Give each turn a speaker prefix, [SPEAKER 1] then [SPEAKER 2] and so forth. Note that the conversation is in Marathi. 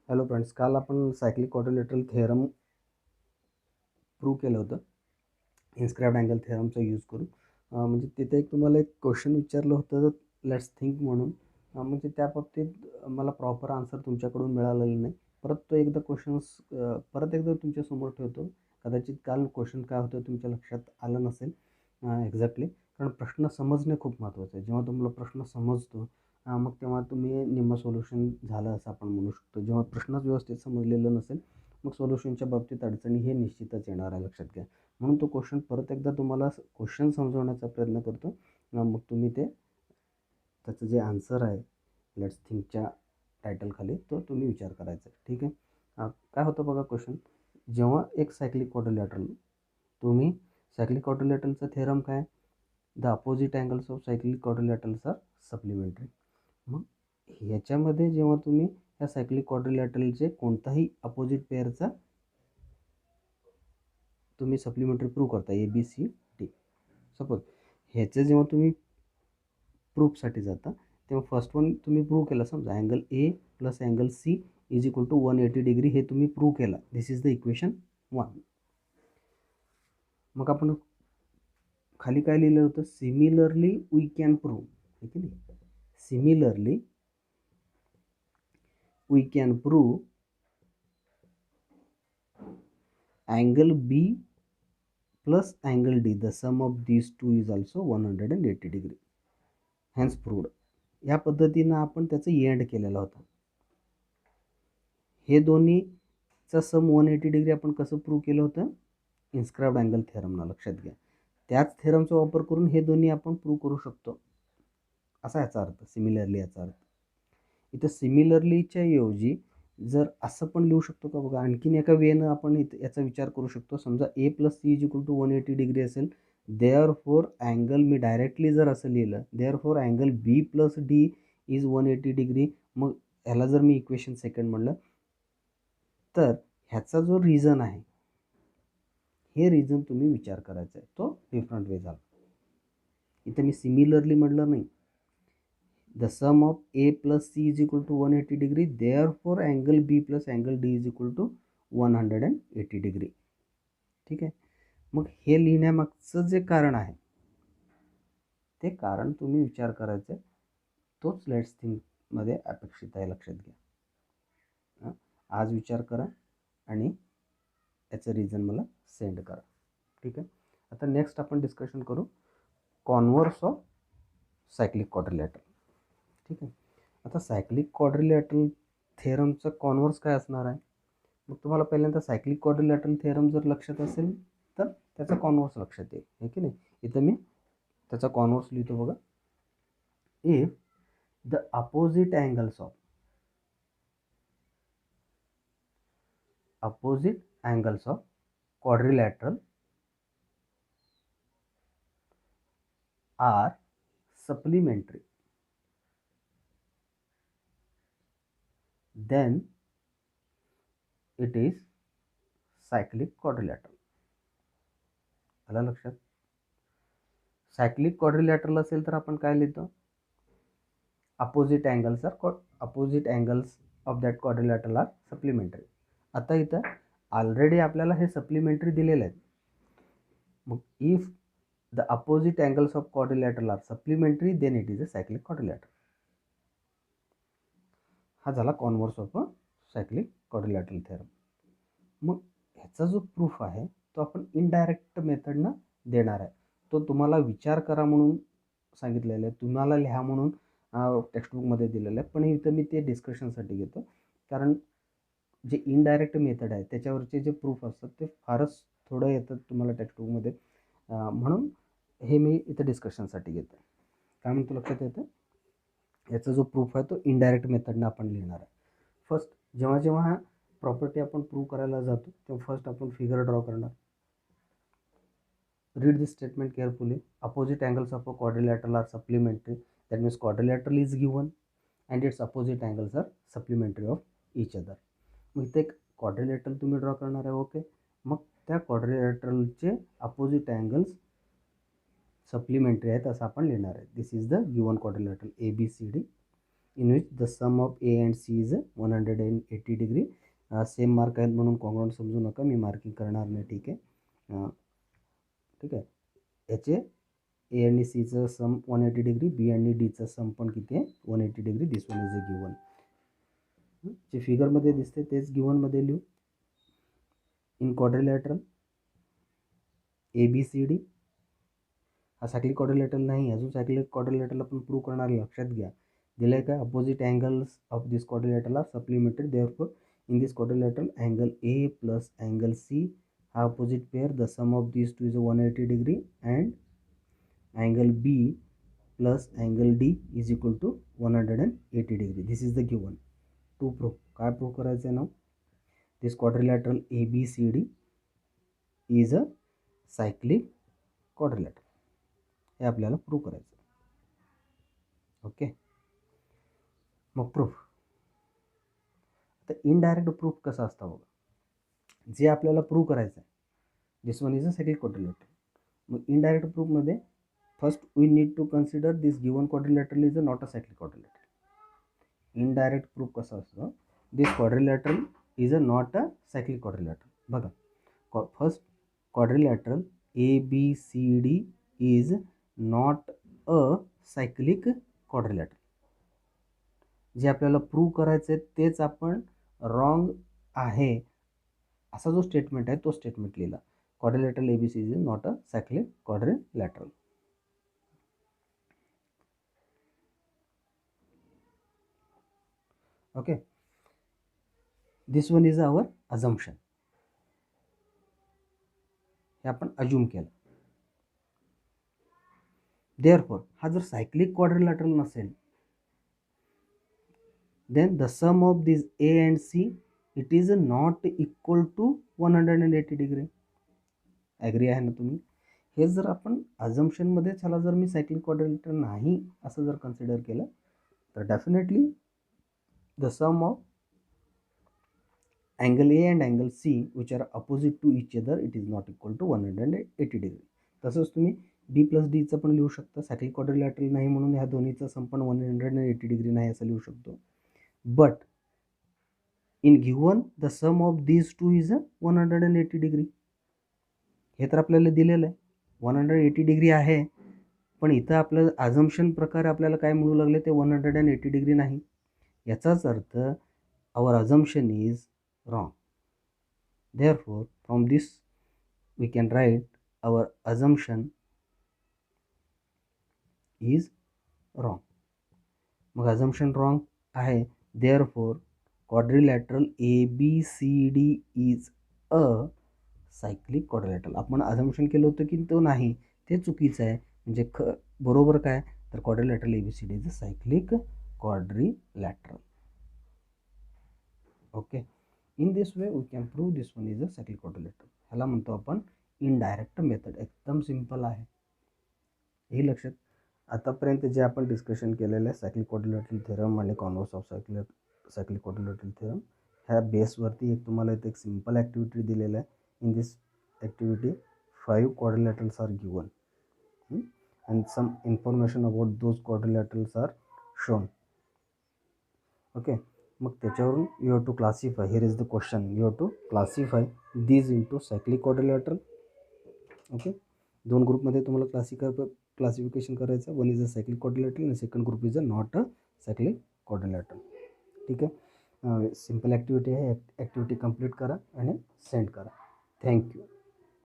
[SPEAKER 1] हॅलो फ्रेंड्स, काल आपण सायक्लिक क्वाड्रिलेटरल थेरम प्रूव्ह केलं होतं इन्स्क्राइब्ड अँगल थेरमचा यूज करून. म्हणजे तिथे एक तुम्हाला एक क्वेश्चन विचारलं होतं लेट्स थिंक म्हणून. म्हणजे त्या बाबतीत मला प्रॉपर आन्सर तुमच्याकडून मिळालेलं नाही. परत तो एकदा परत एकदा तुमच्यासमोर ठेवतो. कदाचित काल क्वेश्चन काय होतं तुमच्या लक्षात आलं नसेल एक्झॅक्टली, कारण प्रश्न समजणे खूप महत्त्वाचं आहे. जेव्हा तुम्हाला प्रश्न समजतो मग तेव्हा तुम्ही निम्मं सोल्युशन झालं असं आपण म्हणू शकतो. जेव्हा प्रश्नच व्यवस्थित समजलेलं नसेल मग सोल्युशनच्या बाबतीत अडचणी हे निश्चितच येणार आहे, लक्षात घ्या. म्हणून तो क्वेश्चन परत एकदा तुम्हाला क्वेश्चन समजवण्याचा प्रयत्न करतो. मग तुम्ही त्याचं जे आन्सर आहे लेट्स थिंकच्या टायटलखाली तो तुम्ही विचार करायचा, ठीक आहे. काय होतं बघा क्वेश्चन, जेव्हा एक सायक्लिक क्वाड्रिलॅटरल तुम्ही सायक्लिक क्वाड्रिलॅटरलचा थेरम काय, the opposite angles of cyclic quadrilaterals are supplementary. मग ह्याच्यामध्ये जेव्हा तुम्ही या सायक्लिक क्वाड्रिलॅटरलचे कोणताही अपोजिट पेअरचा तुम्ही सप्लिमेंटरी प्रूव्ह करता ABCD. सपोज ह्याचं जेव्हा तुम्ही प्रूफसाठी जाता तेव्हा फर्स्ट वन तुम्ही प्रूव्ह केला, समजा angle A plus angle C is equal to 180 degree, हे तुम्ही प्रूव्ह केला. This is the equation 1. मग आपण खाली काय लिहिलं होतं, सिमिलरली वी कॅन प्रूव्ह, ठीक आहे. Similarly we can prove angle B plus angle D, the sum of these two is also 180 degree, hence proved. या पद्धतीनं आपण त्याचं एंड केलेला होता. हे दोन्हीचा सम 180 डिग्री आपण कसं प्रूव्ह केलं होतं, इन्स्क्राइब्ड अँगल थेरमनं, लक्षात घ्या. त्याच थेरमचा वापर करून हे दोन्ही आपण प्रूव्ह करू शकतो, असा याचा अर्थ. सिमिलरली याचा अर्थ इथं सिमिलरलीच्या ऐवजी जर असं पण लिहू शकतो का बघा, आणखीन एका वेनं आपण याचा विचार करू शकतो. समजा A plus C is equal to 180 degree असेल, देअर फोर अँगल, मी डायरेक्टली जर असं लिहिलं, therefore angle B plus D is 180 degree. मग ह्याला जर मी इक्वेशन सेकंड म्हणलं तर ह्याचा जो रिझन आहे हे रिझन तुम्ही विचार करायचा आहे, तो डिफरंट वे झाला. इथं मी सिमिलरली म्हटलं नाही. The sum of A plus C is equal to 180 degree. Therefore, angle B plus angle D is equal to 180 degree. ठीक आहे. मग हे लिहिण्यामागचं जे कारण आहे ते कारण तुम्ही विचार करायचं आहे, तोच लेट्स थिंकमध्ये अपेक्षित आहे, लक्षात घ्या. आज विचार करा आणि याचं रिझन मला सेंड करा, ठीक आहे. आता नेक्स्ट आपण डिस्कशन करू कॉन्व्हर्स ऑफ सायक्लिक क्वाड्रिलॅटरल, ठीक आहे. आता सायक्लिक क्वाड्रिलॅटरल थेरमचं कॉन्व्हर्स काय असणार आहे, मग तुम्हाला पहिल्यांदा सायक्लिक क्वाड्रिलॅटरल थेरम जर लक्षात असेल तर त्याचा कॉन्व्हर्स लक्षात येईल, हे की नाही. इथं मी त्याचा कॉन्व्हर्स लिहितो बघा. If the opposite angles of quadrilateral are supplementary, then it is cyclic quadrilateral. आलं लक्षात. सायक्लिक क्वाड्रिलॅटरल असेल तर आपण काय लिहितो, opposite angles of that quadrilateral are supplementary. आता इथं ऑलरेडी आपल्याला हे सप्लिमेंटरी दिलेले आहेत. मग if the opposite angles of quadrilateral are supplementary then it is a cyclic quadrilateral. हा झाला converse of a cyclic quadrilateral theorem. मग ह्याचा जो प्रूफ आहे तो आपण इनडायरेक्ट मेथडनं देणार आहे. तो तुम्हाला विचार करा म्हणून सांगितलेलं आहे, तुम्हाला लिहा म्हणून टेक्स्टबुकमध्ये दिलेलं आहे. पण इथं मी ते डिस्कशनसाठी घेतो, कारण जे इनडायरेक्ट मेथड आहे त्याच्यावरचे जे प्रूफ असतात ते फारच थोडं येतात तुम्हाला टेक्स्टबुकमध्ये, म्हणून हे मी इथं डिस्कशनसाठी घेतो. काय म्हणतो लक्षात येतं, याचा जो प्रूफ आहे तो इनडायरेक्ट मेथडनं आपण लिहिणार आहे. फर्स्ट जेव्हा जेव्हा हा प्रॉपर्टी आपण प्रूव्ह करायला जातो तेव्हा फर्स्ट आपण फिगर ड्रॉ करणार. Read this statement carefully. Opposite angles of a quadrilateral are supplementary, that means quadrilateral is given and its opposite angles are supplementary of each other. मग इथे एक क्वाड्रिलॅटरल तुम्ही ड्रॉ करणार आहे, ओके. मग त्या क्वाड्रिलॅटरलचे अपोजिट अँगल्स सप्लिमेंटरी आहेत असं आपण लिहिणार आहे. This is the given quadrilateral ABCD. In which the sum of A and C is 180 degree. Same mark आहेत म्हणून कॉन्ग्रुएंट समजू नका, मी मार्किंग करणार नाही. ठीक आहे. ठीक आहे. याचे ए आणि सीचं सम 180 डिग्री, बी आणि डीचं सम पण किती आहे 180 degree. This one is a given. जे फिगरमध्ये दिसते तेच गिवनमध्ये लिहू. इन क्वाड्रिलॅटरल ABCD हा सायक्लिक क्वाड्रिलॅटरल नाही. अजून सायक्लिक क्वाड्रिलॅटरल आपण प्रूव्ह करणार. लक्षात घ्या. दिलं आहे का opposite angles of this quadrilateral are supplemented. Therefore in this quadrilateral angle A plus angle C हा opposite pair. The sum of this two is 180 degree and angle B plus angle D is equal to 180 degree. This is the given. To prove. काय प्रूव्ह करायचं आहे ना. This quadrilateral ABCD is a cyclic quadrilateral. हे आपल्याला प्रूव्ह करायचं. ओके. मग प्रूफ. आता इनडायरेक्ट प्रूफ कसा असता बघा. जे आपल्याला प्रूव्ह करायचं आहे. This one is a cyclic quadrilateral. मग इनडायरेक्ट प्रूफमध्ये first we need to consider this given quadrilateral is a not a cyclic quadrilateral. Indirect proof कसा असतो. This quadrilateral is a not a cyclic quadrilateral. बघा. First quadrilateral ABCD is not a cyclic quadrilateral. जे आपल्याला प्रूव्ह करायचं आहे तेच आपण रॉंग आहे असा जो स्टेटमेंट आहे तो स्टेटमेंट लिहिला. Quadrilateral ABCD is not a cyclic quadrilateral. Okay. This one is our assumption. हे आपण अज्युम केलं. देअरफॉर हा जर सायक्लिक क्वाड्रिलॅटरल नसेल then the sum of these A and C it is not equal to 180 degree. Agree आहे ना तुम्ही. हे जर आपण अझम्पशनमध्ये ह्याला जर मी सायक्लिक क्वाड्रिलॅटरल नाही असं जर कन्सिडर केलं तर definitely the sum of angle A and angle C which are opposite to each other it is not equal to 180 degree. तसंच तुम्ही B प्लस डीचं पण लिहू शकता. सायक्लिक क्वाड्रिलॅटरल नाही म्हणून ह्या दोन्हीचा सम पण 180 डिग्री नाही असं लिहू शकतो. But in given the sum of these two is a 180 degree. हे तर आपल्याला दिलेलं आहे 180 डिग्री आहे. पण इथं आपलं अझम्पशन प्रकारे आपल्याला काय म्हणू लागले ते 180 डिग्री नाही. याचाच अर्थ our assumption is wrong. Therefore from this we can write our assumption is wrong. मग assumption wrong आहे. Therefore quadrilateral ABCD is a cyclic quadrilateral. आपण अझम्पशन केलं होतं की तो नाही, ते चुकीचं आहे. म्हणजे बरोबर काय तर quadrilateral ABCD is a cyclic quadrilateral. Okay. In this way we can prove this one is a cyclic quadrilateral. ह्याला म्हणतो आपण इनडायरेक्ट मेथड. एकदम सिम्पल आहे. हे लक्षात. आतापर्यंत जे आपण डिस्कशन केलेलं आहे सायक्लिक क्वाड्रिलॅटरल थेरम आणि converse of cyclic quadrilateral theorem ह्या बेसवरती एक तुम्हाला इथे एक सिम्पल ॲक्टिव्हिटी दिलेलं आहे. In this activity 5 quadrilaterals are given and some information about those quadrilaterals are shown. Okay. मग त्याच्यावरून you have to classify. Here is the question. You have to classify these into cyclic quadrilateral. Okay. दोन ग्रुपमध्ये तुम्हाला क्लासिफिकेशन करायचं. One is a cyclic quadrilateral आणि second group is a not a cyclic quadrilateral. ठीक आहे. सिम्पल ॲक्टिव्हिटी आहे. ॲक्टिव्हिटी कंप्लीट करा आणि सेंड करा. थँक्यू.